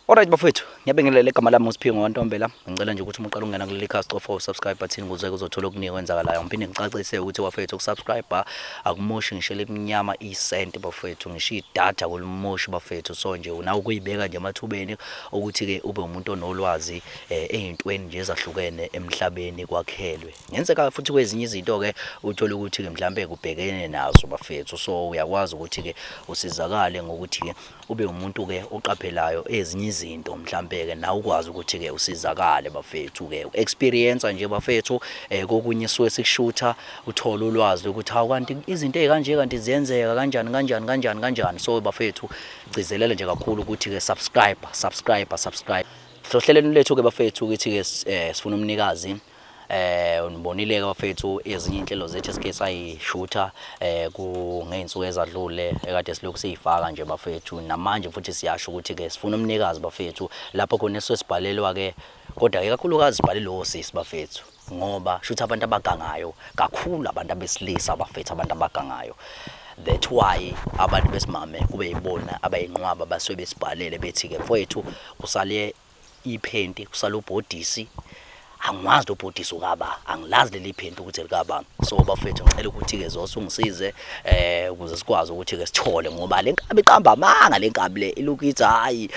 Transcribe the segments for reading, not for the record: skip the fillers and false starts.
Alright bafethu, ngiyabingelela igama lami uSiphiwe Ntombela. Ngicela nje ukuthi uqale ungena kuleli cast of subscribe button ukuze uzothola okuningi okwenzakalayo. Ngiphinde ngicacise ukuthi bafethu ukusubscribe akumoshi ngishele iminyama isent bafethu, ngisho idatha kulimoshi bafethu. So nje unawo ukuyibeka nje emathubeni ukuthi ke ube umuntu onolwazi ezintweni nje ezahlukene emhlabeni kwakhelwe. Ngenzeka futhi kwezinye izinto ke uthola ukuthi ke mhlambe kubhekene nazo bafethu. So uyakwazi ukuthi ke usizakale ngokuthi ke ube umuntu ke oqaphelayo ezinye izinto mhlambe ke na ukwazi ukuthi ke usizakale bafethu ke experience nje bafethu kokunye suwe sikushutha uthola ulwazi ukuthi hawu kanti izinto ezikanje kanti ziyenzeka kanjani. So bafethu gcizelela nje kakhulu ukuthi ke subscribe. Hlohleleni lethu ke bafethu ukuthi ke sifuna umnikazi unibonile ke bafethu ezinye inhlelo zethu esike sayishutha ngeinsuku ezadlule ekade silokhu siyifaka nje bafethu, namanje futhi siyasho ukuthi ke sifuna umnikazi bafethu lapho khona sesibhalelwa ke, kodwa ke kakhulukazi sibhalelwe osisi bafethu ngoba shutha abantu abagangayo kakhulu, abantu abesilisa bafethu, abantu abagangayo. That's why abantu besimame kube yibona abayinqwaba basuke besibhalele bethi ke mfowethu kusale iphenti, kusale ubhodisi. Angwazi ubhodisi ukaba, angilazi leli phenti ukuthi likaba. So bafethu ngicela ukuthi ke zosungisize ukuze sikwazi ukuthi ke sithole ngoba le nkabi iqamba amanga, le nkabi le ilukithi hayi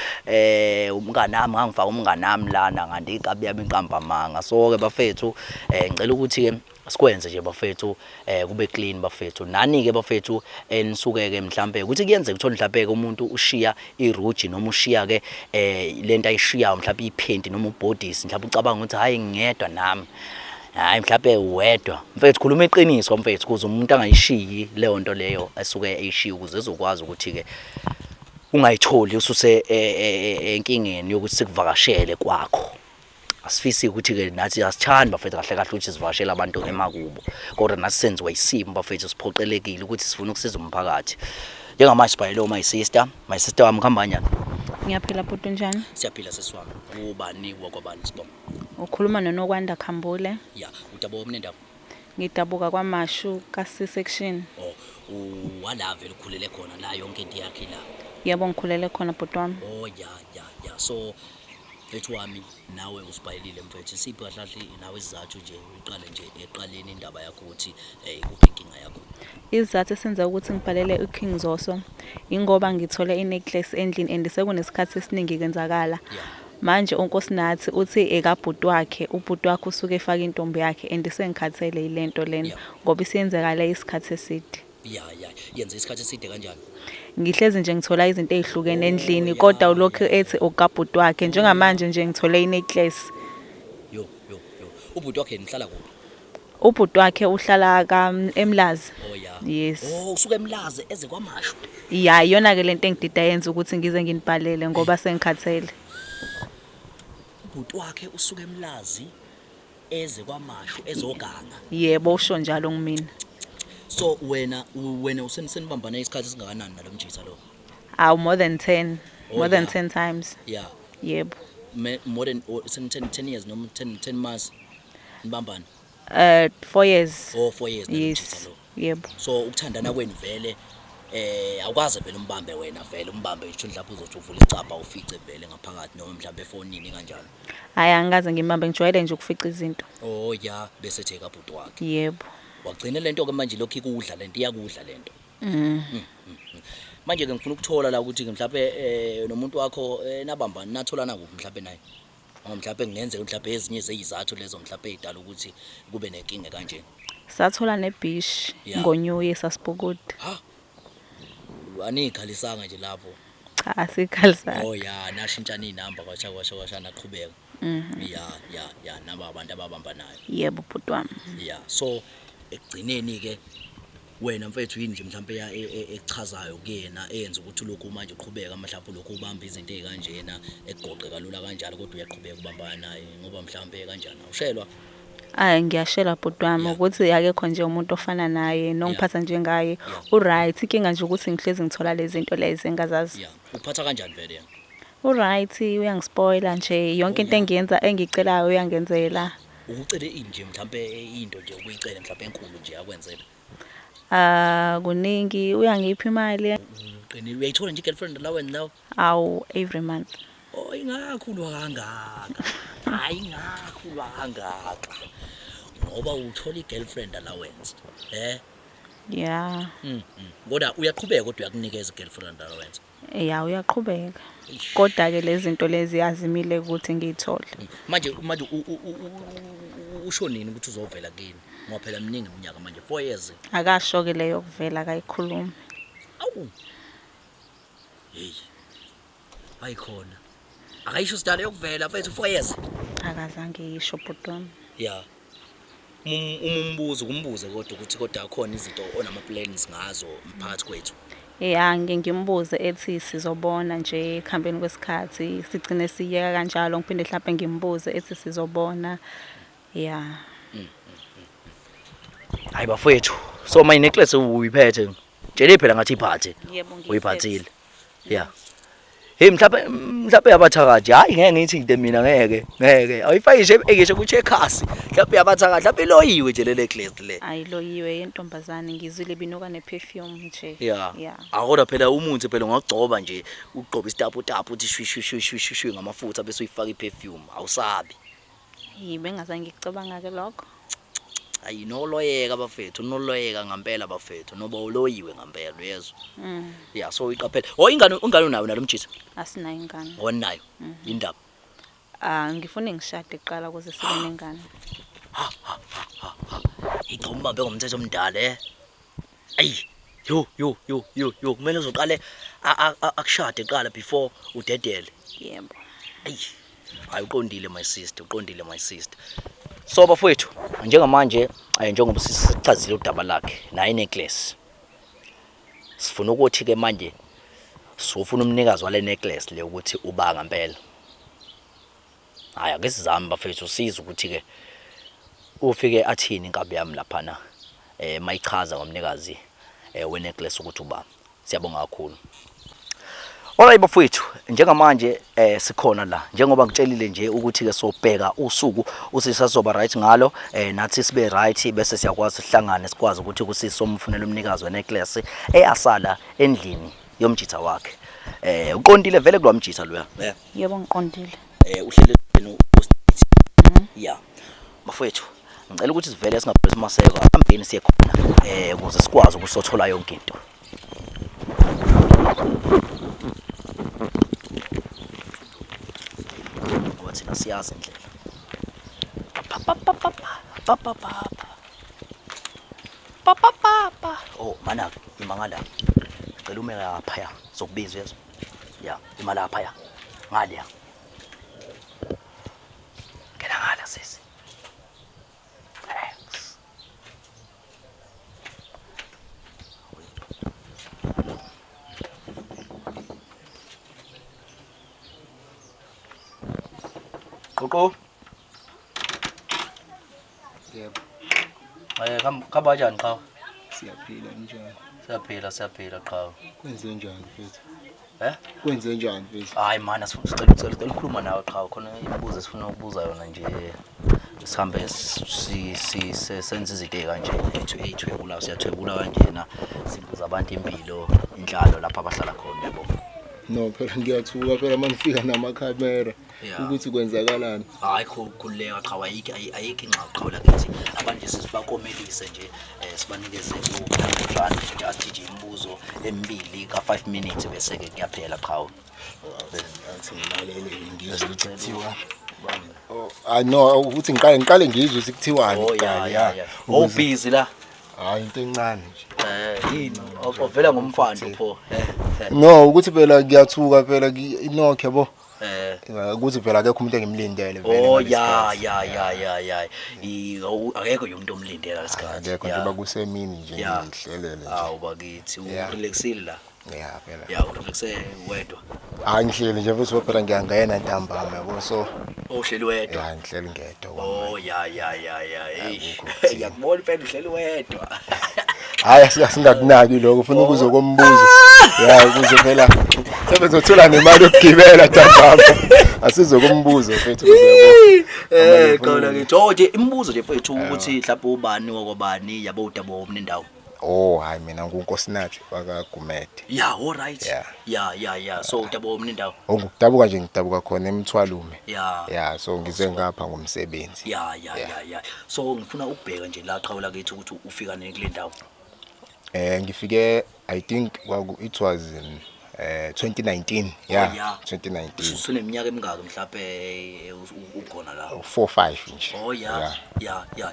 umnganami ngangifaka umnganami lana ngandi inkabi yami iqamba amanga. So ke bafethu ngicela ukuthi ke sikwenze nje bafethu kube clean bafethu. Nani ke bafethu enisuke ke mhlambe ukuthi kuyenzeka uthola mhlambe ke umuntu ushiya iruji noma ushiya ke lento ayishiya mhlambe iphenti noma ubhodisi, mhlambe ucabanga ukuthi hayi ngiyedwa nami, hayi mhlambe uwedwa. Mfethu khuluma iqiniso mfethu kuze umuntu angayishiyi leyo nto leyo esuke eyishiya ukuze ezokwazi ukuthi ke ungayitholi ususe enkingeni yokuthi sikuvakashele kwakho. Asifisi ukuthi ke nathi asithandi bafethu kahle ukuthi sivashela abantu emakubo, kodwa nathi senziwa isimo bafethu, siphoqelekile ukuthi sifuna ukusiza umphakathi. Njengamanje sibhayelo my sister wami khamba njani? Ngiyaphila bhuti njani? Siyaphila sesiwami. Ubani wakwabani sibonga? Ukhuluma noNokwanda Khambule. Yeah, udaba omnendaba. Ngidabuka kwaMashu ka C section. Oh, wala vele ukhulele khona la yonke into yakhe la. Yebo ngikhulele khona bhuti wami. Oh yeah. So mfethu wami nawe usibhayelile mfethu, siphi kahle nawe isizathu nje uqale nje eqaleni indaba yakho ukuthi kuphi inkinga yakho? Isizathu esenza ukuthi ngibhalele uKing Zoso ingoba ngithole inecklace endlini and sekunesikhathi esiningi kwenzakala. Manje uNkosinathi uthi ekabhuti wakhe, ubhuti wakhe usuke efaka intombi yakhe and sengikhathele ilento lena ngoba isiyenzekala isikhathi eside. Yenza isikhathi eside kanjani? Ngihlezi nje ngithola izinto ezihlukene endlini kodwa ulokhu ethi ukabhuti wakhe, njengamanje nje ngithole inecklace. Yo. Ubhuti wakhe nihlala kuphi? Ubhuti wakhe uhlala eMlazi. Oh yeah. Yes. Oh usuke eMlazi eze kwaMashu. Yeah, iyona ke lento engidida yenza ukuthi ngize nginibhalele ngoba sengikhathele. Ubhuti wakhe usuke eMlazi eze kwaMashu ezoganga. Yebo usho njalo ngimina. So wena usenibambana isikhathi singakanani nalomjitha lo? More than 10. More than 10 times. Yeah. Yebo. More than 10 years noma 10 months nibambana? 4 years. Oh 4 years nalomjitha lo. Yebo. So ukuthandana kwenu vele awukaze vele umbambe wena vele umbambe ngisho mhlawumbe uzothi uvula icapha ufice vele ngaphakathi noma mhlawumbe efonini kanjani? Hayi angikaze ngimambe, ngijwayele nje ukufica izinto. Oh yeah, bese theka bhuti wakhe. Yebo. Wagcina lento ke manje lokho ikudla lento iyakudla lento. Manje ke ngifuna ukuthola la ukuthi mhlawumbe nomuntu wakho nabambani natholana kuphi mhlawumbe naye. Mhlawumbe kungenzeka mhlawumbe ezinye zezizathu lezo mhlawumbe edala ukuthi kube nenkinga kanje. Sathola neBish ngoNew Year sasibhukuda. Ha. Anikhalisanga nje lapho. Cha asikhalisanga. Oh yeah, nashintshana inamba kwasha naqhubeka. Yeah, naba abantu ababambanayo. Yebo bhuti wami. Yeah, so ekugcineni ke wena mfethu yini nje mhlawumbe echazayo kuyena eyenza ukuthi lokhu manje uqhubeka mhlawumbe lokhu ubamba izinto ezikanjena egoqe kalula kanjalo kodwa uyaqhubeka ubambana naye ngoba mhlawumbe kanjani awushelwa? Ngiyashela bhuti wami ukuthi akekho nje umuntu ofana naye nongiphatha njengaye. Uright, inkinga nje ukuthi ngihlezi ngithola lezi zinto lezi engazazi. Yeah, uphatha kanjani vele yena? Uright, uyangispoila nje yonke into engicelayo uyangenzela. Ukucela nje mhlawumbe into nje ukuyicela mhlawumbe enkulu nje akwenzele. Kuningi uyangipha imali. Qinile uyayithola nje girlfriend allowance lawo? Awu every month. Oh ingakhulwa kangaka. Hayi ingakhulwa kangaka. Ngoba uthola igirlfriend allowance. Yeah. Kodwa uyaqhubeka kodwa uyakunikeza igirlfriend allowance. Yeah, uyaqhubeka. Kodwa ke lezi zinto lezi yazimile ukuthi ngiyithole. Manje usho nini ukuthi uzovela kini? Ngoba phela miningi iminyaka manje 4 years. Akasho ke leyo kuvela akayikhulumi. Awu. Hey. Ayikhona. Akayisho sidala yokuvela mfethu 4 years. Akazange yisho butwami. Yeah. Umbuzo kumbuze kodwa ukuthi kodwa akhona izinto onama plans ngazo mphathi kwethu. Yeah, ngimbuze ethi sizobona nje ekhambeni kwesikhathi sigcine siyeka kanjalo ngiphinde mhlawumbe ngimbuze ethi sizobona. Yeah. Hayi bafethu. So my necklace uyiphethe. Tshele phela ngathi iphathe. Yebo ngiyiphethe. Uyiphathile. Yeah. Hey mhlawumbe yabathakathi hayi ngeke ngithi into mina ngeke ayifayishe ekisho ku checkers mhlawumbe yabathakathi mhlawumbe loyiwe nje le necklace le Ayiloyiwe yentombazane ngizwile binuka neperfume nje. Yeah. Akodwa phela umuntu phela ungagcoba nje ugqoba istapu uthi shwi ngamafutha bese uyifaka iperfume awusabi. Yibe ngazange ngicabanga ke lokho. Ayi noloyeka bafethu noloyeka ngempela bafethu noba uloyiwe ngempela uyezwa. Yeah so uyiqaphela ingane unayo nalomjitha Asinayo ingane. Onayo indaba. Ngifuna ngishade eqala ukuze sibe nengane. Iqhumba ngomthetho omdala Ayi yo kumele uzoqale akushade eqala before udedele. Yebo. Ayi hayi uqondile my sister. So bafowethu njengamanje njengoba sichazile udaba lakhe naye necklace. Sifuna ukuthi ke manje sofuna umnikazi wale necklace le ukuthi uba ngempela. Hayi ake sizame bafethu siza ukuthi ke ufike athini inkabi yami lapha na mayichaza ngomnikazi we necklace ukuthi uba. Siyabonga kakhulu. Alright bafowethu njengamanje sikhona la njengoba ngitshelile nje ukuthi ke sobheka usuku usisazoba right ngalo nathi sibe right bese siyakwazi sihlangane sikwazi ukuthi kusisomfunela umnikazi we necklace eyasala endlini yomjitha wakhe. Uqondile vele kulwa mjitha loya. Yebo ngiqondile. Uhlele yeah. Bafowethu ngicela ukuthi sivele singabhesi maseko ahambeni siye khona ukuze sikwazi ukusothola yonke into. Thina siyazi indlela. Oh mana imangala. Ngicela ume lapha ya zokubizwa yezo. Yeah, ima lapha ya. Ngale ya. Ngena ngala sisi. Koko. Yebo. Khamba kanjani qha? Siyaphila njani? Siyaphila qha. Kwenze njani mfethu? Kwenze njani mfethu? Hayi mana sicela ukukhuluma nawe qha khona imibuzo sifuna ukubuza yona nje. Sihambe senze izinto kanje ethwebula siyathwebula kanjena sibuza abantu impilo inhlalo lapha abahlala khona yabo. No phela ngiyathuka phela manifika namakhamera ukuthi kwenzakalani. Hayi khuleka cha ayikho ingxaqawula kithi abanje sisibakomelise nje sibanikeze uhlanje just nje imibuzo emibili ka 5 minutes bese ke kuyaphela qhawe. Athi ngilalele ngizwe ukuthi kuthiwa I know ukuthi ngiqale ngizwe ukuthi kuthiwani kuqala. Oh busy la. Hayi into encane nje. Yini ovela ngomfando pho. No ukuthi phela ngiyathuka phela inokhe yabo. Ukuthi phela akekho umuntu engimlindele vele. Oh ya. Akekho umuntu omlindela lesikhathi. Akekho nje bakusemini nje ngihlelele nje. Hawu bakithi urelaxile la. Yeah phela. Ya urelaxe wedwa. Hayi ngihleli nje futhi phela ngiyangena ntambama yabo so. Uhleli wedwa. Ya ngihleli ngedwa kwamanje. Oh ya. Ngiyakubona phela uhleli wedwa. Hayi asingakunaki lokho ufuna ukuzo kombuzo. Ya ukuze phela sebezothola nemali yokugibela ntambama. Asizokumbuzo mfethu Qala ngithi nje imibuzo nje mfethu ukuthi mhlawumbe ubani wakwabani yabo udabo omnendawo. Oh hayi mina ngunkosinathi wakaGumede. Yeah, all right. Yeah. Yeah. So Dabo mnindawo. Ongukudabuka nje ngidabuka khona eMthwalume. Yeah. Yeah, so ngize ngapha ngomsebenzi. Yeah. So ngifuna ukubheka nje la qhawula kithi ukuthi ufika nini kule ndawo. Ngifike I think it was in 2019. Yeah, yeah. 2019. Usuneminyaka emingaki mhlawumbe ukhona la? 4-5 nje. Oh yeah.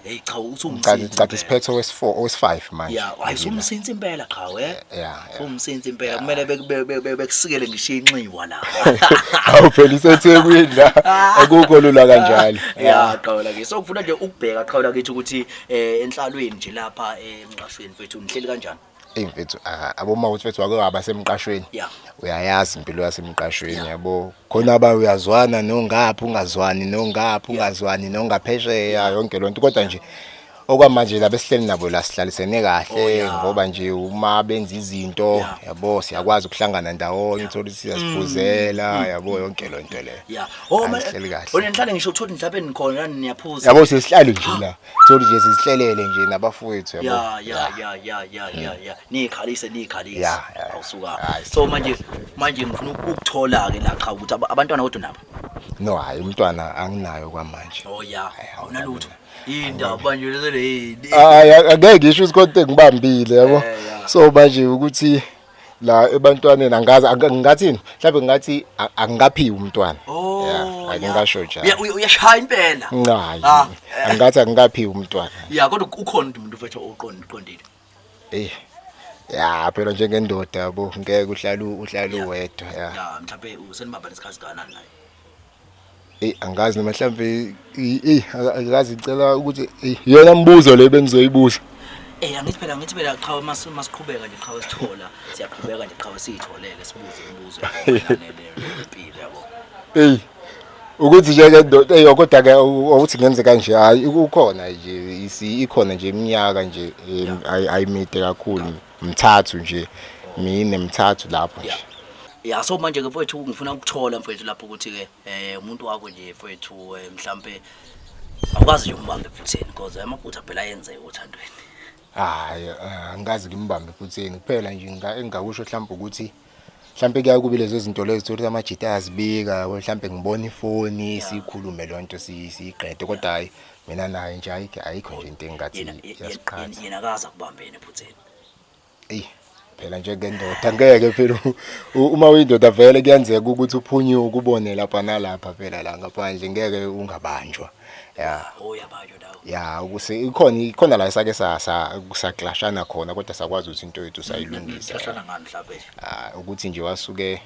Hey cha Ngicela isiphetho wes5 manje. Yeah, ayisumsinsi impela cha we. Yeah. Umsinsi impela kumele bekusikele ngisho inxiwa la. Awu phela iseThekwini la akukho lula kanjalo. Yeah, qhawula ke. So ngifuna nje ukubheka qhawula kithi ukuthi enhlalweni nje lapha emqashweni mfethu nihleli kanjani? Mfethu aboma ukuthi mfethu ake abasemqashweni. Yeah. Uyayazi impilo yasemqashweni yabo. Khona aba uyazwana nongaphi ungazwani nongaphi ungazwani nongaphesheya yonke lonto kodwa nje okwamanje la besihleli nabo la sihlalisene kahle ngoba nje uma benza izinto yabo siyakwazi ukuhlangana ndawonye uthola ukuthi siyasiphuzela yabo yonke lonto le. Yeah. Oh man. Onenhlale ngisho uthola mhlawumbe nikhona la niyaphuza. Yabo sesihlalo nje la. Uthola nje sizihlelele nje nabafowethu yabo. Yeah. Nikhalise. Awusuka. So manje ngifuna ukuthola ke la cha ukuthi abantwana kodwa nabo. No hayi umntwana anginayo kwamanje. Oh yeah. Awunalutho. Indaba manje le. Angeke ngisho ukuthi ngibambile yabo. So manje ukuthi la ebantwaneni ngathini mhlawumbe ngathi angikaphiwe umntwana. Yeah, akungasho njalo. Uyashaya impela. Hayi. Angathi angikaphiwe umntwana. Yeah, kodwa ukhona umuntu mfethu oqondile. Yeah, phela njengendoda yabo ngeke uhlala uwedwa. Yeah, mhlawumbe usenibamba nesikhathi kanani naye? Angazi noma mhlawumbe akazi icela ukuthi yena mbuzo le bengizoyibuza. Angithi phela cha masiqhubeka nje cha sithola siyaqhubeka nje cha sitholele sibuze imibuzo empilo yabo. Ukuthi nje ndoda kodwa ke ukuthi ngenze kanje hayi ukhona nje ikhona nje iminyaka nje ayimide kakhulu mthathu nje mine mthathu lapho nje. Yeah, so manje ke mfowethu ngifuna ukuthola mfowethu lapho ukuthi ke umuntu wakho nje mfowethu mhlambe awukazi nje umbambe futheni because amaphutha phela yenze uthandweni. Hayi angazi ngimbambe futheni kuphela nje engakusho mhlawumbe ukuthi mhlambe kuya kube lezo zinto lezo ukuthi amajita azibika mhlambe ngibona ifoni sikhulume lonto siyiqede kodwa hayi mina naye nje ayikho nje into engathi yasiqhatha. Yena akaza kubambene futheni. Phela njengendoda ngeke phela uma uyindoda vele kuyenzeka ukuthi uphunyuke ubone lapha nalapha phela la ngaphandle ngeke ungabanjwa. Yeah. Uyabanjwa dawo. Yeah, ukuse ikhona la sake saklashana khona kodwa sakwazi ukuthi into yethu sayilungisa. Klashana ngani mhlawumbe? Ukuthi nje wasuke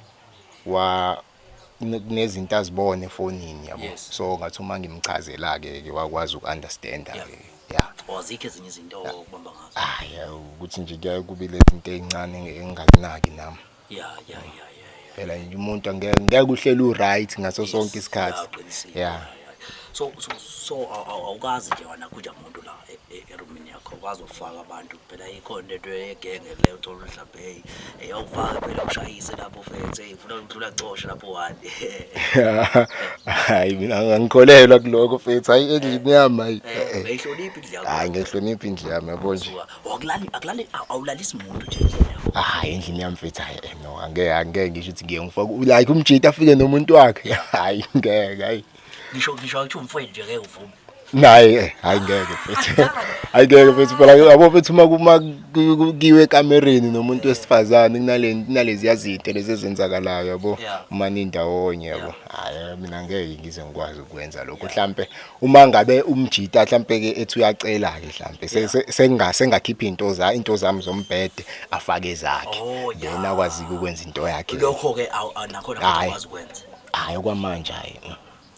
nezinto azibone efonini yabo. So ngathi uma ngimchazela ke wakwazi ukunderstand ke. Yeah. Ozikho ezinye izinto okubamba ngazo. Yeah, ukuthi nje kuya kube lezinto ezincane engazinaki nami. Yeah. Phela nje umuntu angeke uhlela uright ngaso sonke isikhathi. Yeah. So awukazi nje wena kuja umuntu la eroomini yakho ukwazi ukufaka abantu phela ikhona into egenge le uthola mhlawumbe awufaka phela ushayise lapho fethe ufuna ukudlula coshe lapho wani. Hayi mina ngikholelwa kuloko fethu hayi endlini yami hayi. Ngihloniphi indlu yakho? Hayi ngihloniphi indlu yami yabo nje. Akulali awulalisi umuntu nje endlini yakho. Hayi endlini yami fethu hayi no angeke ngisho ukuthi ngiyengifaka like umjita afike nomuntu wakhe. Hayi ngeke hayi. Ngisho ukuthi umfowethu nje ngeke uvume. Naye hayi ngeke mfethu. Hayi ngeke mfethu phela yabo mfethu uma kiwe ekamereni nomuntu wesifazane kunalezi yazinto lezi ezenzakalayo yabo uma nindawonye yabo. Hayi mina ngeke ngize ngikwazi ukwenza lokho mhlambe uma ngabe umjita mhlambe ke ethi uyacela ke mhlambe sengakhipha into zami zombhede afake zakhe yena akwazi ukwenza into yakhe. Lokho ke nakhona akwazi ukwenza. Hayi kwamanje hayi.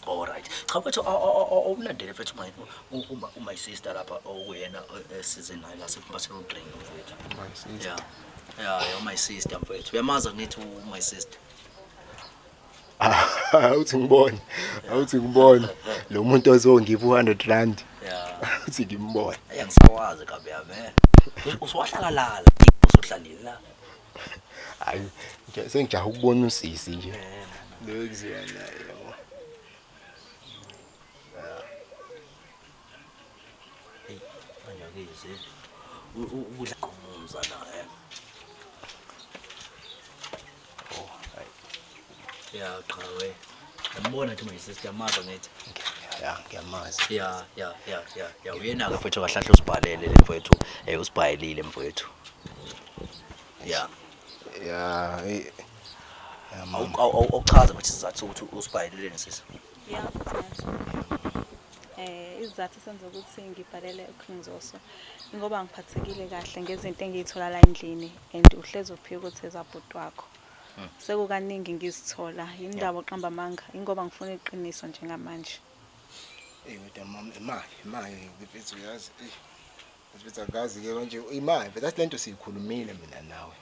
All right. Cha mfethu awulandele mfethu my sister lapha okuyena season naye la sekubathela udrink mfethu. My sister. Yeah, my sister mfethu. Uyamaza ngithi my sister. Awuthi ngibone lo muntu ozongipa 100 rand. Yeah. Uthi ngimbone. Ayangisawazi kabe yame. Usuwahlakalala usuhlalile la. Hayi nje sengijaha ukubona usisi nje. Lokuziyana yabo. Udla mzala oh hayi ya cha we ngibona nje manje sister maza ngithi ya ngiyamazi ya uyena ke mfowethu kahlahle usibhalele le mfowethu usibhalile mfowethu ya awuchaza ukuthi sizathu ukuthi usibhalele nesisi Yeah. Isizathu senza ukuthi ngibhalele uKing Zoso ngoba ngiphathekile kahle ngezinto engiyithola la endlini and uhlezi uphika ukuthi ezabhuti wakho. Sekukaningi ngizithola indaba oqamba amanga ingoba ngifuna iqiniso njengamanje. Kodwa mama imali ngifethu uyazi ngifethu akazi ke manje imali that's lento siyikhulumile mina nawe.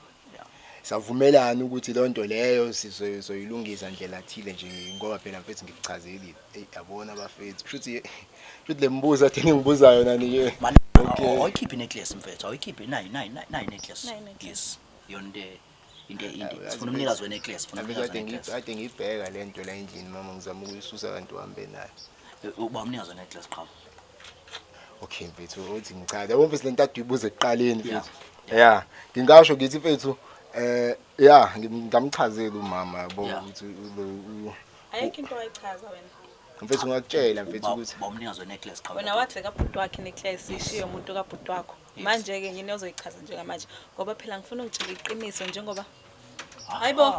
Savumelana ukuthi lonto leyo sizoyilungisa ndlela thile nje ngoba phela mfethu ngikuchazelile yabona abafethu futhi lembuzo athi ngibuzayo nani ke awuyikhiphi necklace mfethu awuyikhiphi nayi necklace yes yonke into sifuna umnikazi wenecklace sifuna umnikazi wenecklace ade ngibheka lento la endlini mama ngizama ukuyisusa kanti uhambe nayo uba umnikazi wenecklace qhamu okay mfethu uthi ngichaza yabo mfethu lento ade uyibuze eqaleni mfethu yeah ngingasho ngithi mfethu yeah ngamchazela umama yabo ukuthi Ayikho into oyichaza wena. mfethu ngakutshela mfethu ukuthi umnikazi wenecklace qhamu Wena wathi kabhuti wakhe necklace ishiye umuntu kabhuti wakho. Manje ke ngine uzoyichaza njengamanje ngoba phela ngifuna ukutshela iqiniso njengoba hayibo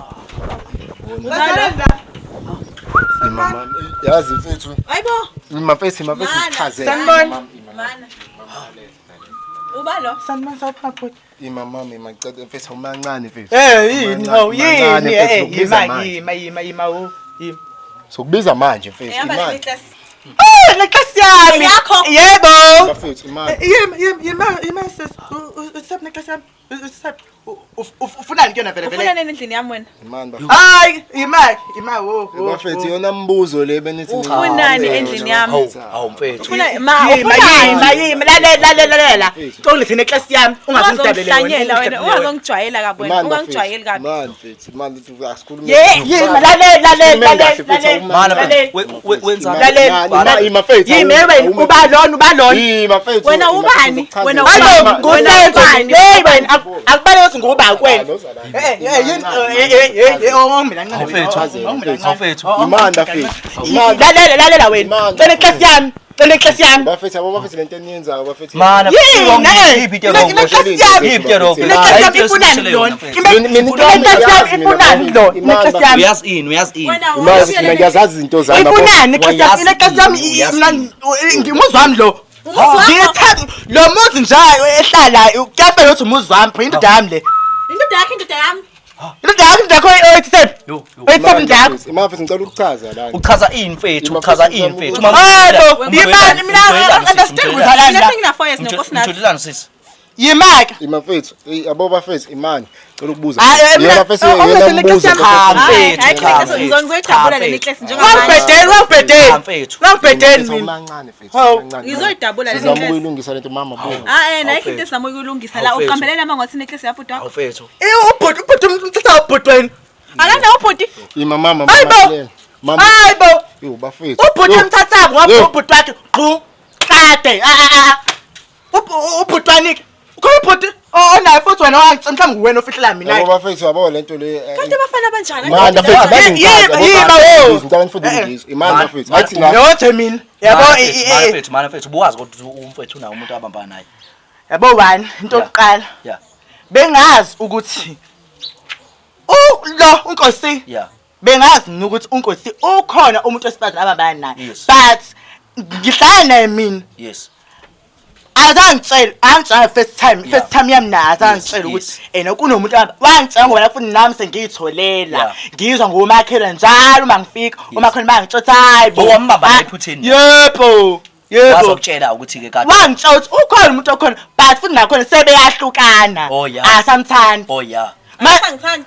mama yazi mfethu hayibo mfethu ngichazela mana uba lo sanibona sawuphaphuti imama macede mfethu umancane mfethu yini hawu yini yima sokubiza manje mfethu imali necklace yami yebo mfethu imali yima sis usap necklace yami usap ufunani kuyona vele ufuna nini endlini yami wena imali hayi yima wo mfethu yona mbuzo le benithi ufunani endlini yami awu mfethu ufuna yima lalela ngilethele necklace yami ungazingidabele hlanyela wena ungazongijwayela kabi wena ungangijwayeli kabi imali mfethu imali asikhulume yima lalela wenza ima mfethu yima wena ubalona ima mfethu wena ubani wena ubani hey wena akubale ukuthi ngoba kwena awufethu imanda mfethu lalela wena necklace yami necklace yami bafethu abo bafethu lento eniyenzayo bafethu mana necklace uyazi mina ngiyazazi izinto zami ifunani necklace yami ngimuzwa wami lo ngiyathatha lo muzi nje ehlala kuyapela ukuthi umuzi wami pho indoda yami le indoda yakhe indoda yami indoda yakho 87 87 yakho imali mfethu ngicela ukuchaza la uchaza ini mfethu uchaza ini mfethu yimani mina understand ukuthi mina ngina 4 years nokosinathi ngitholelana sisi yimaka ima mfethu abo bafethu imani ngicela ukubuza mina mfethu yena mbuzo ngizoyidabula le necklace njengamanje wangibhedeli mina umancane mfethu umancane ngizoyidabula le sizama necklace ukuyilungisa lento mama bo nayikho into esizama ukuyilungisa la uqambelela manje ngathi necklace yabhuti wakho awufethu ubhuti umthatha ubhuti wena akana ubhuti ima mama mama hayibo yo bafethu ubhuti umthatha ngoba ubhuti wakhe qhu kade ubhuti wanike ubhuti onayo futhi wena mhlawumbe nguwena ofihlela mina abo bafethu abo lento le kanti abafana abanjani manda mfethu ngicela ngifundile ngizwe imani bafethu athi la yothe mina yabo mana mfethu buwazi ukuthi umfethu unayo umuntu abamba naye yabo wani into yokuqala yeah bengazi ukuthi lo unkosi yeah bengazi ukuthi unkosi ukhona umuntu wesifazane ababana naye Yes. but ngihlala naye mina yes angitshela first time yami naye azangitshela ukuthi kunomuntu wangitshela ngoba futhi nami sengiyitholela ngizwa ngomakhelwane njalo uma ngifika umakhona bangitshotha hayibo wambamba ephutheni yebo wazokutshela ukuthi ke kade wangitshela ukuthi ukhona umuntu okhona but futhi nakhona sebeyahlukana asamthandi oh yeah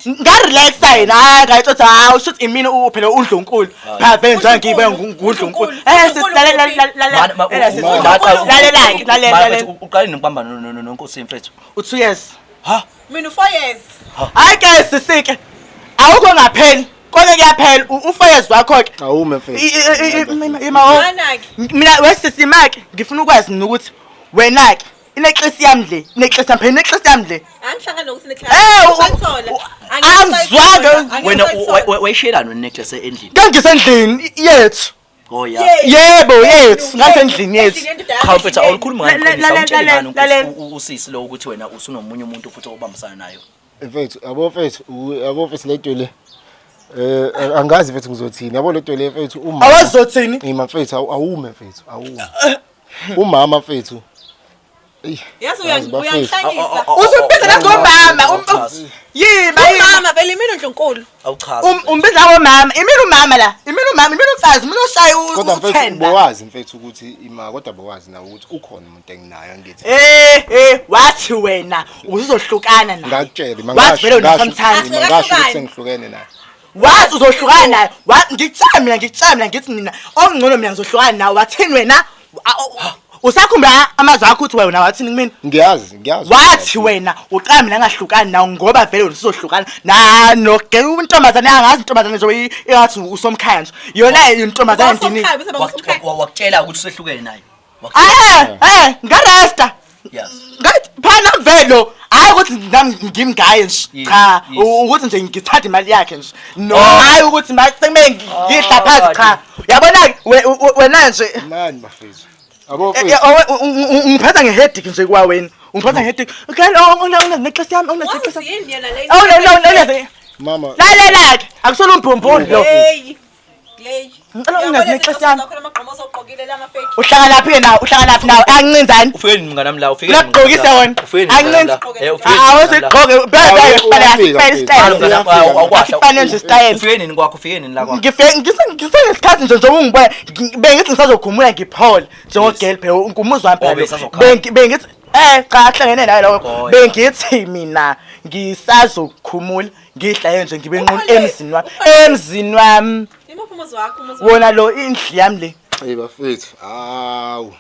ngarelaxa yena hayi ngayitshotha hawu shuthi imina phela uNdlunkulu phave nje ngibe nguNdlunkulu lalela uqale nokubamba nonkosi mfethu u2 years mina u4 years hayi ke sisike awukho ngapheli konke kuyaphela u4 years wakho ke awume mfethu mina wesisimake ngifuna ukwazi ukuthi wena ke ineclass yami le ineclass yami phela ineclass yami le Angihlangana nokuthi angizwanga wena wayishelana necklace endlini kangisendlini yethu oh yeah yebo yethu ngasendlini yethu Mfethu awukhuluma ngani usisi lo ukuthi wena usunomunye umuntu futhi obambisana nayo mfethu abo mfethu leto le angazi mfethu ngizothini yabo leto le mfethu uma awazothini ima mfethu awume mfethu awume umama mfethu Yazi uyangihlangisa uzobiza ngomama mama vele imini uNdlunkulu awuchaza umbiza ngomama imini umama la imini umfazi mina oshaya kodwa mfethu bowazi mfethu ukuthi ima kodwa bowazi nawe ukuthi ukhona umuntu enginayo angithi wathi wena uzohlukana naye ngakutshela wathi vele unomthandazo mangasho ukuthi sengihlukene naye wathi uzohlukana naye ngicamla ngithi mina ongcono mina ngizohlukana nawe wathini wena usakhumbula amazwi akho uthi wena wathini kumina ngiyazi wathi wena uqamla ngahlukani nawe ngoba vele usizohlukana no untombazane angazi intombazane nje engathi usomkhanjo yona intombazane ndini wakutshela ukuthi usehlukene naye ngaresta yes ngathi phana velo hayi ukuthi nami ngimgaye nje cha ukuthi nje ngithatha imali yakhe nje no hayi ukuthi masekumele ngihla phansi cha yabona wena nje mani bafethu abo ungiphatha ngeheadache nje kwa wena ungiphatha ngeheadache ngani neclass yami neclass yini yena le mama lalela ke akusona umbhomboni lo uhlangana laphi nawe uhlangana laphi nawe angincinzani ufike nini mngana la ufike nini ugqokise wona angincinza awusigqoke ufike nini kwakho ufike nini la kwakho ngisenesikhathi nje njengoba ungibuya bengithi ngisazokhumula ngiphole njengogirl phela ngumuzwa wami phela bengithi cha ahlangene naye lawo bengithi mina ngisazokhumula ngihlaye nje ngibe nqunu emzini wami wona lo indli yami le hey bafethu awu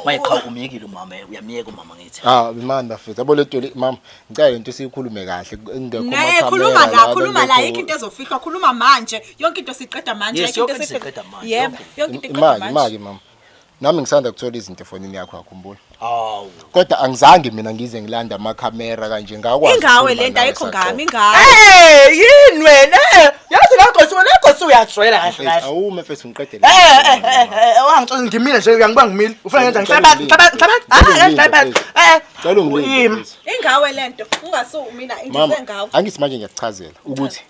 mayikhawu umyekile umama uyamiyeka umama ngithi imani bafethu abo leto le mama ngicela into siyikhulume kahle engekho khuluma la yikho into ezofihlwa khuluma manje yonke into siqeda manje yonke into siqeda manje yebo yonke into iqeda manje imali mama nami ngisanda kuthola izinto efonini yakho akhumbula kodwa angizange mina ngize ngilanda amakhamera kanje ngakwazi ingawe lento ayikho ngami ingawe yini wena yazi la uyajwayela kahle kahle awume mfethu ngiqedele wangicela ngimile nje uyangiba ngimile ufuna ngenza ngihlabathi cela ungilinde ingawe lento ungasu mina indize ngawe angithi manje ngiyakuchazela ukuthi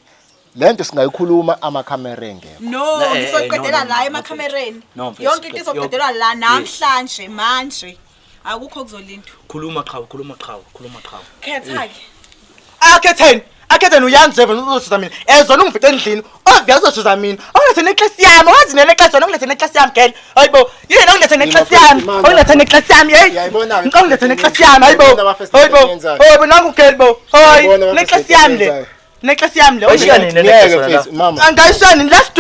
lento singayikhuluma amakhamera engekho no ngizoqedela la emakhamereni yonke into izoqedelwa la namhlanje manje akukho kuzolinda khuluma qhawe khetha aketheni uyanjeva uzosuza mina ezona ungifite endlini obvious uzosuza mina ongilethe neclass yami wazi neclass yona ongilethe neclass yami girl hayibo yini ongilethe neclass yami ongilethe neclass yami ongilethe neclass yami hayibo nangu girl bo hoy neclass yami le neclass yami le ngeke mama angayishani last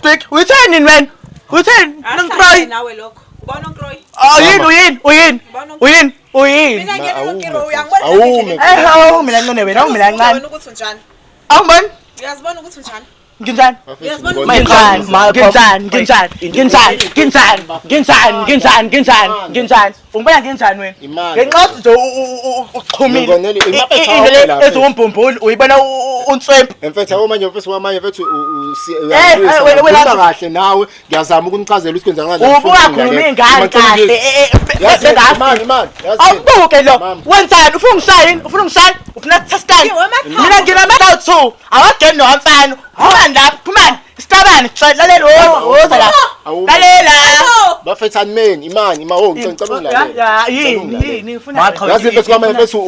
week utheni wena utheni ngicry nawe lokho ubona uncroy uyini mina ngiyakiro uyangibona awume mina ncane wena mina ncane ukuthi unjani awubona uyazibona ukuthi unjani nginjani ungibona nginjani wena ngenxa nje uxhumile ezombhumbuli uyibona unswempu mfethu awumanje mfethu wamanje mfethu uyabona kahle nawe ngiyazama ukunichazela ukuthi kwenza ngani ubukhuluma ingane kahle mani awubuke lo wenzani ufuna ungishaya ufuna testani mina nginamela 2 awageni nomfana phumani sitabani lalela woza la lalela bafethu animeni imani ngicela yini ufuna yazi mfethu kwamanye mfethu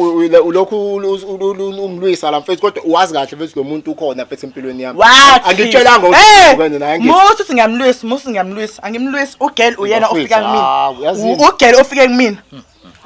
ulokhu ungilwisa la mfethu kodwa uwazi kahle mfethu lo muntu ukhona mfethu empilweni yami angitshelanga ukuthi naye ngithi musu ngiyamlwisa angimlwisi ugirl uyena ofika kumina ugirl ofike kumina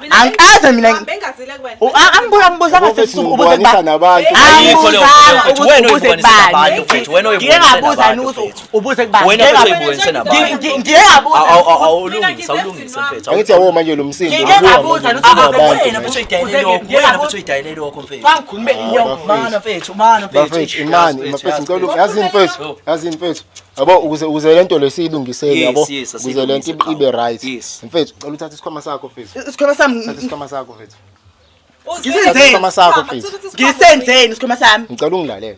Angikaze mina Bengazile kuwena. angibuza Mfethu ubuze ubuhanisa kubani. nabantu. Ayikho leyo Angibuzanga mfethu, ukuthi wena ubuze uyibonisa nabantu, kubani. mfethu, wena Ngike uyibonisa ngabuza nabantu, ukuthi mfethu. ubuze kubani. Wena Ngike futhi ngabuza- uyibonisa nabantu. Ngike ngabuza. Awulungise mfethu. Angithi yawo manje lo msindo. Ngike ubuya ngabuza manje ukuthi nabantu Wena manje. futhi uyidayile lokho. Wena futhi uyidayile lokho mfethu. Bangikhulume inyongo. Mana mfethu, mana mfethu. Bafethu imani, mfethu ngicela yazini mfethu, yazini mfethu. Yabo ukuze lento lesiyilungiseni yabo. Yes, Ukuze lento ibe right. Yes. Mfethu cela uthathe isikhwama sakho mfethu. Isikhwama sami Thatha isikhwama sakho mfethu. Ngisenzeni? Thatha isikhwama sakho mfethu. ngisenzeni isikhwama sami. Ngicela ungilalele.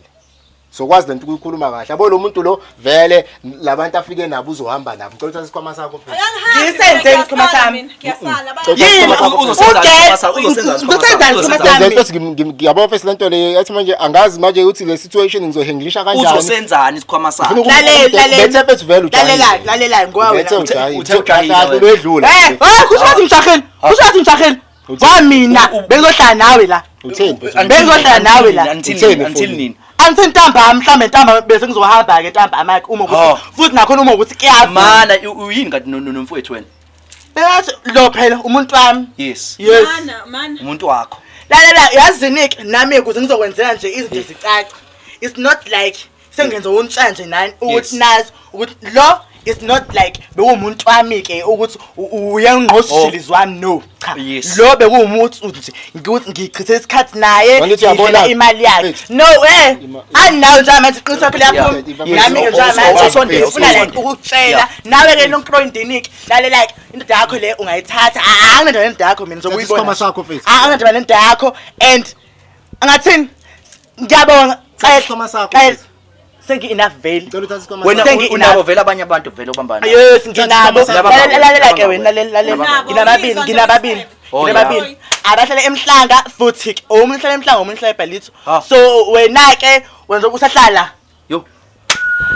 Sokwazi lento ukuyikhuluma kahle. Yabo lo muntu lo vele labantu afike nabo uzohamba nabo. Ngicela uthathe isikhwama sakho mfethu. Ngisenzeni isikhwama sami. Ngiyasala Yini uzosenzani isikhwama Ngizenze sami. mfethu ngiyabo mfethu lento le yathi manje angazi manje ukuthi le situation ngizohandlisha kanjani. Uzosenzani isikhwama sakho? Bethe mfethu vele Lalela, lalela ngoba Bethe wena. ujayi. uthe ujahile wena. Wedlula. Kushathi ngishahile. Kushathi ngishahile. Kwamina bengizohlala nawe la. Utheni mfethu? Bengizohlala nawe la. Until nini? Angithi ntambama mhlambe ntambama bese ngizohamba ke ntambama yakhe uma ukuthi futhi nakhona uma ukuthi kuyafa. Mana uyini kanti nomfowethu wena? Yazi lo phela umuntu wami. Yes. Yes. Mana. Umuntu wakho. Lalela yazi Nick nami ukuze ngizokwenzela nje izinto zicace. It's not like sengenze untshanje nani ukuthi nazi ukuthi lo it's not like bekumuntu wami ke ukuthi uyangqosishilizi wami no cha Yes. lo bekuwumuntu nje ukuthi ngichithe isikhathi naye Wangithi uyabona? imali yakhe no anawo nje manje iqiniso phela yakho nami ke nje manje ufuna like ukutshela nawe ke nonkroindiniki lalela like into yakho le ungayithatha anginendaba into yakho mina Isikhwama zokuyibona sakho mfethu. anginendaba into yakho and angathini ngiyabonga Isikhwama sakho mfethu. sengi enough veil Ngicela uthathe isikhwama Wena sakho. unabo vele abanye abantu vele obambana. yes nginabo Lalela, lalela ke wena lalela Nabo. nginababili Oh, nginababili abahlala emhlanga futhi omunye uhlala emhlanga omunye uhlala eBhalitho Ah. so wena ke wenza ukusahlala Yo.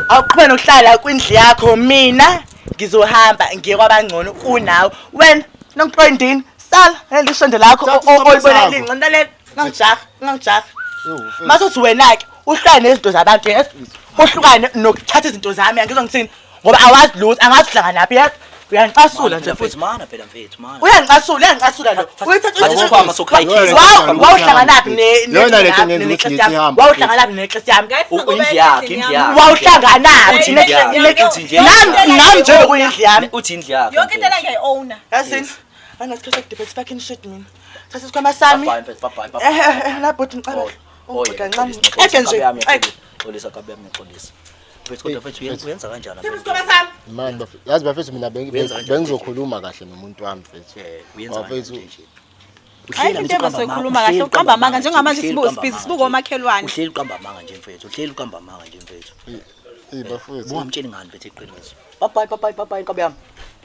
awuqhubeke nokuhlala kwindlu yakho mina ngizohamba ngiye kwabangcono kunawe wena nongiqondini sala lelisonde lakho Thatha isikhwama oyibona sakho. linqe lalela ngangijaha Yo, mfethu. mase wena ke uhlukane nezinto zabantu yes uhlukane nokuthatha izinto zami angizwa ngithini ngoba awazi lutho angazi uhlangana naphi yes uyanicasula nje futhi Mana phela mfethu, mana. uyanicasula lo uyithatha Isikhwama sokukhayikhiza. wawuhlangana naphi Yona le nto ngenza ukuthi ngithi ihamba. wawuhlangana naphi neclass yami Indlu yakhe, indlu yakhe. wawuhlangana Uthi naphi indlu yakhe, uthi nje. nami njengoba kuyindlu yami Uthi indlu yakhe. Yonke into la ngiyayi-owner. yasini angasikhohle kudebate fucking shit mina thatha isikhwama sami Bye mfethu, bye. labhuti ngicabanga Oh, ungixoxa yeah, kancane eke nje xolisa kabe yami xolisa. Mfethu kodwa mfethu uyenza kanjani thatha mfethu? isikhwama sami Man bafethu. Yazi bafethu mina Uyenza kanjani? bengizokhuluma kahle nomuntu wami mfethu. Uyenza Bafethu. kanjani nje? Ayikho into ebesoyikhuluma kahle uqamba amanga njengamanje sibuka omakhelwane. Uhleli uqamba amanga nje mfethu. Uhleli uqamba amanga nje mfethu. Bafethu. Bungamtsheli ngani mfethu iqiniso. Bye kabe yami.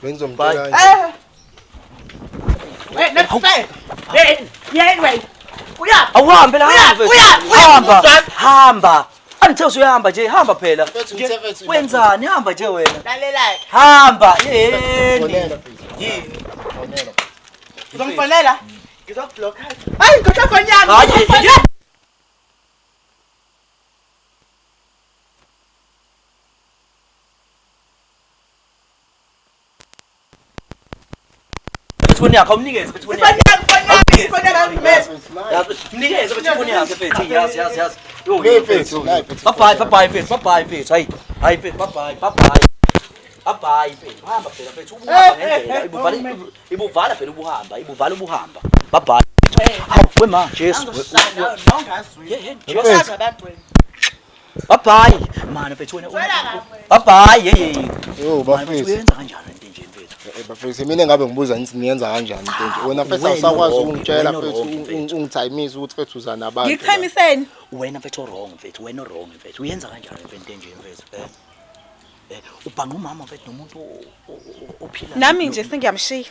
Bengizomtshela nje. wait let's say wait uya Awuhambe la mfethu. Hamba. uya Hamba. Angithe uyahamba nje, hamba phela. Mfethu, mfethu. Wenzani? Hamba nje wena. lalela Hamba. Yeni. Fonela mfethu. Fonela. ngizomfonela ngizokublock hayi ngikhohlwa phone yami Hayi. Phone yakho umnikeze mfethu phone yakho. Mnikeze mfethu phone yakho mfethu. Yazi. Yo Mfethu, hayi mfethu. bye mfethu. Hayi mfethu bye. Bye mfethu. Hamba phela mfethu. Ubuhamba ngendlela. Ibuvala phela ubuhamba. Ibuvala ubuhamba. Bye. Hawu wema Jesu. Bye. Mana mfethu wena. Bye. Yo bafethu. Uyenza kanjani into nje mfethu? Bafethu mina ngabe ngibuza ngithi niyenza kanjani into nje. Wena mfethu awusakwazi ukungitshela mfethu ungithayimisa ukuthi mfethu uza nabantu. Ngikuthamiseni. Wena mfethu wrong mfethu. Uyenza kanjani into nje mfethu? Ubhanga umama mfethu nomuntu ophila. Nami nje sengiyamshiya.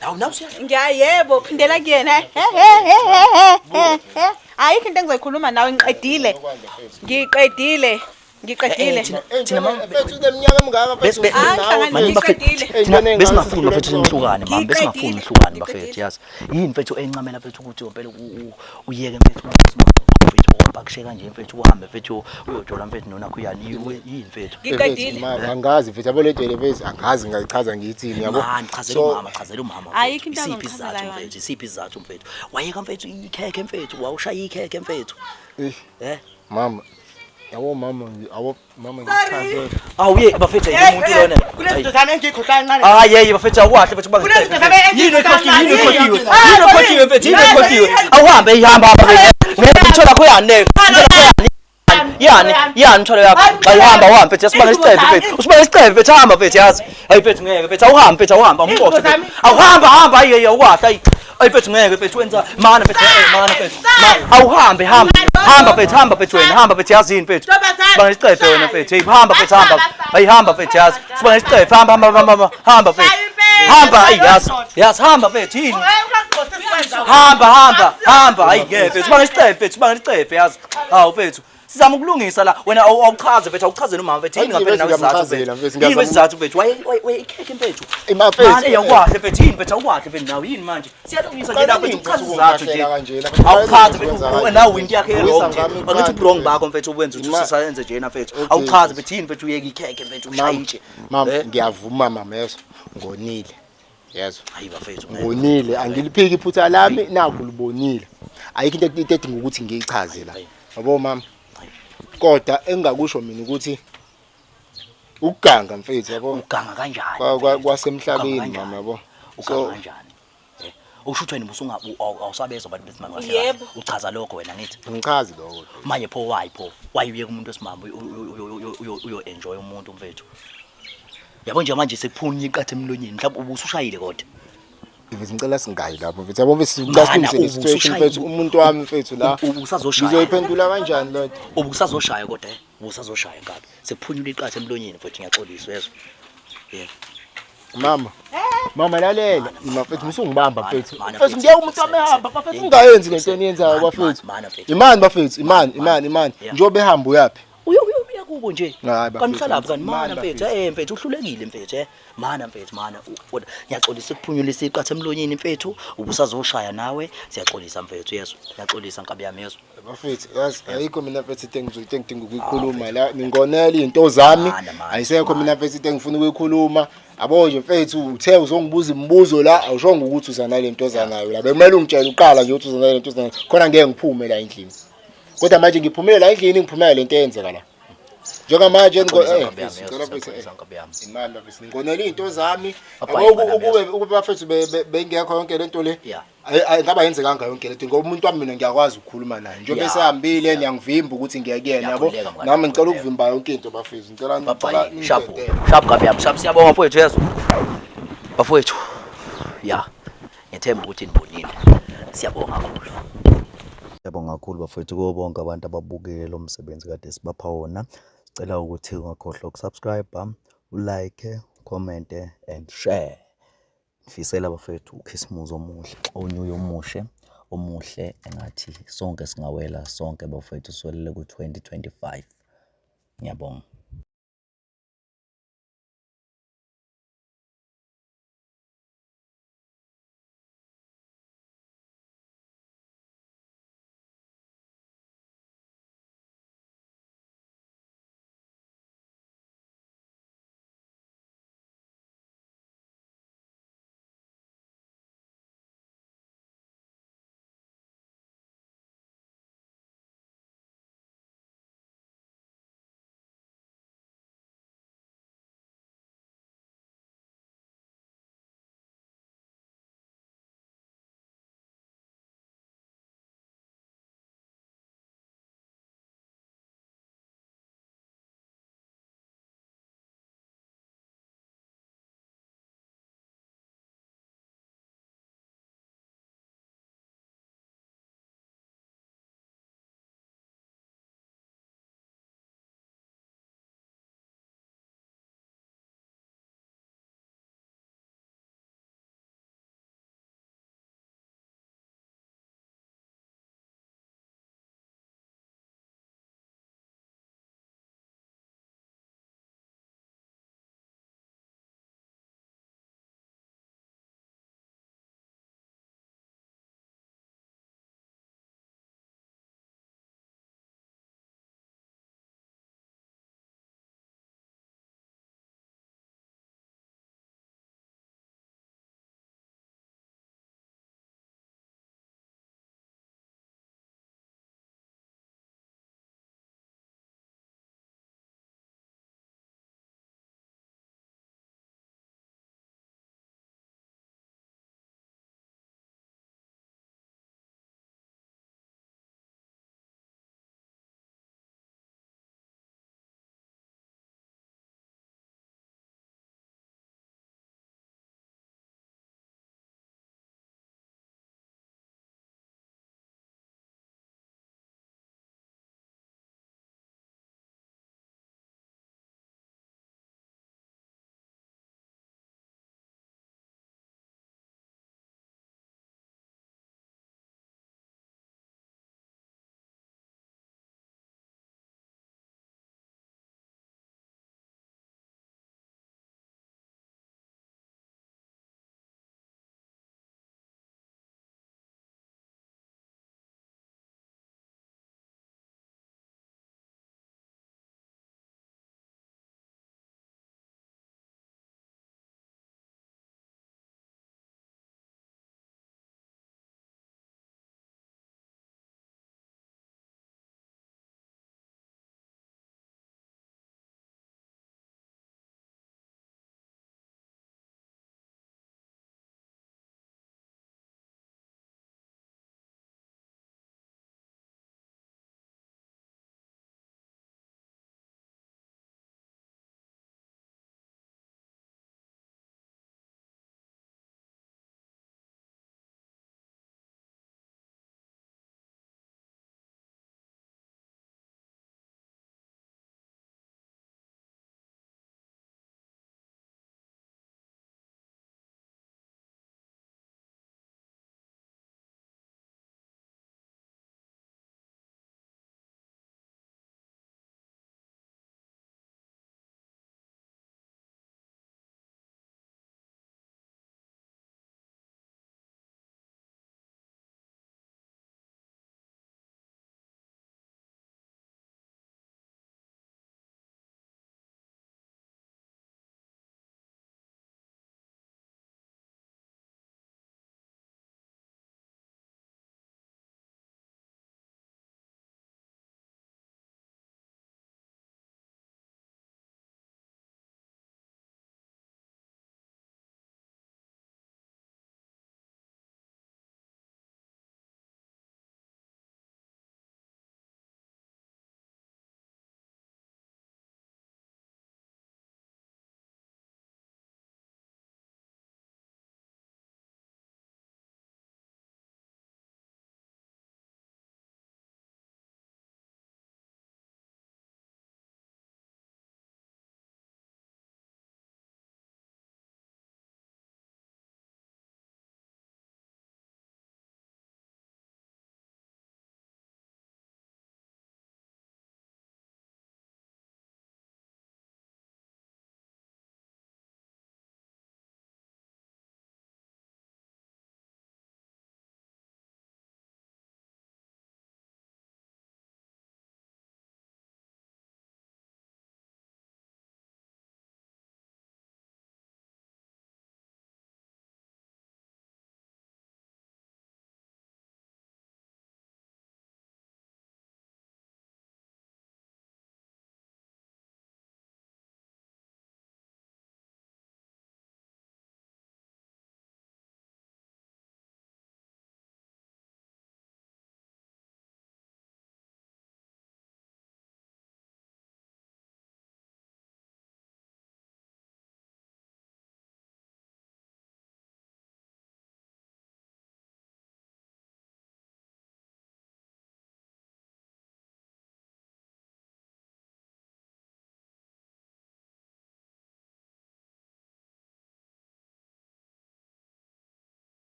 Hawu nawusiya. Ngiyayebo phindela kuyena. Ayikho into engizoyikhuluma nawe ngiqedile. Ngiqedile. Thina mfethu leminyaka emingaka mfethu. Manje bafethu besingafuni bafethu nihlukane mama besingafuni nihlukane bafethu yazi yini mfethu encamela mfethu ukuthi phela uyeke mfethu mfethu wapakisheka nje mfethu uhambe mfethu uyojola mfethu nona khuyani yini mfethu Ngiqedile. Mama angazi mfethu yabo le nto mfethu angazi ngayichaza ngiyithini yabo. Man, chazela umama. Ayikho into Isiphi angichazela isizathu yona. mfethu, isiphi isizathu mfethu. Wayeka mfethu ikhekhe mfethu, wawushaya ikhekhe mfethu. Mama yabo mama ngichaze. Awuye bafethu umuntu lona. Kunezinto zami engikhohlwa kancane. Hayi bafethu awukahle mfethu bangathi. Kunezinto zami Yini ekhokiwe, yini ekhokiwe. engikhohlwa Yini ekhokiwe mfethu, yini ekhokiwe. Awuhambe ihamba mfethu. Ngeke ngithola khona yani. Yani thole yakho. Bayihamba uhambe mfethu sibanga isicefe mfethu. Usibanga isicefe mfethu hamba mfethu yazi. Hayi mfethu ngeke mfethu awuhambe mfethu awuhamba umqotho mfethu. Awuhamba hayi awukahle. Hayi mfethu ngeke mfethu wenza mana mfethu mfethu. Awuhambe hamba mfethu wena hamba mfethu yazi yini mfethu. Sibanga isicefe wena mfethu. Hey hamba mfethu hamba. Hayi hamba mfethu yazi. Sibanga isicefe hamba mfethu. Hamba yazi hamba mfethu yini. Hamba hayi ngeke mfethu sibanga isicefe yazi. Hawu mfethu sizama ukulungisa la wena awuchaze mfethu awuchazele umama mfethu yini ngaphela nawe sizathu yini sizathu mfethu waye ikhekhe mfethu manje yakwahle mfethu yini mfethu awukwahle mfethu nawe yini manje siyalungisa nje lapho uchaze izathu nje awuchaze mfethu nawe into yakhe wrong nje angithi wrong bakho mfethu ubenza ukuthi sisayenze nje na mfethu awuchaze mfethu yini mfethu uyeke ikhekhe mfethu ushayintshe mama ngiyavuma mama yeso ngonile yezo hayi bafethu ngonile angiliphiki iphutha lami nakho libonile ayikho into edinga ukuthi ngiyichaze la yabo mama kodwa engakusho mina ukuthi ukuganga mfethu yabo uganga kanjani kwasemhlabeni mama yabo uganga kanjani usho ukuthi wena awusabezwa abantu besimama Yebo. uchaza lokho wena ngithi ngichazi lokho manje pho wayuyeka umuntu wesimama uyo enjoy umuntu mfethu yabo nje manje sekuphunya iqathe emlonyeni mhlawumbe ubusushayile kodwa mfethu ngicela singayi lapho mfethu yabo mfethu ngicela situation mfethu umuntu wami mfethu la ubusazoshaya ngizoyiphendula kanjani lento ubusazoshaya kodwa ubusazoshaya ngabe sekuphunyula iqathe emlonyeni mfethu ngiyaxolisa wezwe yebo mama lalela mfethu musungibamba mfethu mfethu ngiyeke umuntu wami ehamba bafethu ungayenzi lento eniyenzayo bafethu imani bafethu imani njobe ehamba uyapi uyobuya kubo nje Hayi, kanti bafethu, uhlala kanti mana bafethu. mfethu mfethu uhlulekile mfethu mana mfethu kodwa ngiyaxolisa ukuphunyulisa iqathe emlonyeni mfethu ubusazoshaya nawe siyaxolisa mfethu yeso ngiyaxolisa nkabi yami yeso bafethu yazi ayikho mina mfethu into engidinga ukuyikhuluma la ningonela into zami Mana, ayisekho mina mfethu into engifuna ukuyikhuluma abo nje mfethu uthe uzongibuza imibuzo la awushongo ukuthi uzana lento zanayo la bekumele ungitshela uqala nje ukuthi uzana lento zanayo khona ngeke ngiphume la endlini kodwa manje ngiphumele la endlini ngiphumela lento eyenzeka la njengamanje imali bafethu ngonela into zami ukube bafethu bengekho yonke lento le ngaba yenze kanga yonke lento ngoba umuntu wami mina ngiyakwazi ukukhuluma naye njengoba esehambile niyangivimba ukuthi ngiyakuyena yabo nami ngicela ukuvimba yonke into bafethu ngicela sharp kabi yami sharp siyabonga bafowethu yeso bafowethu ya ngethemba ukuthi nibonile siyabonga kakhulu siyabonga kakhulu bafowethu kubo bonke abantu ababukele lo msebenzi kade sibapha wona sicela ukuthi ungakhohlwa ukusubscribe ulike comment and share mfisela bafowethu ukhisimuzo omuhle onyuyo omuhle engathi sonke singawela sonke bafowethu solele ku 2025 ngiyabonga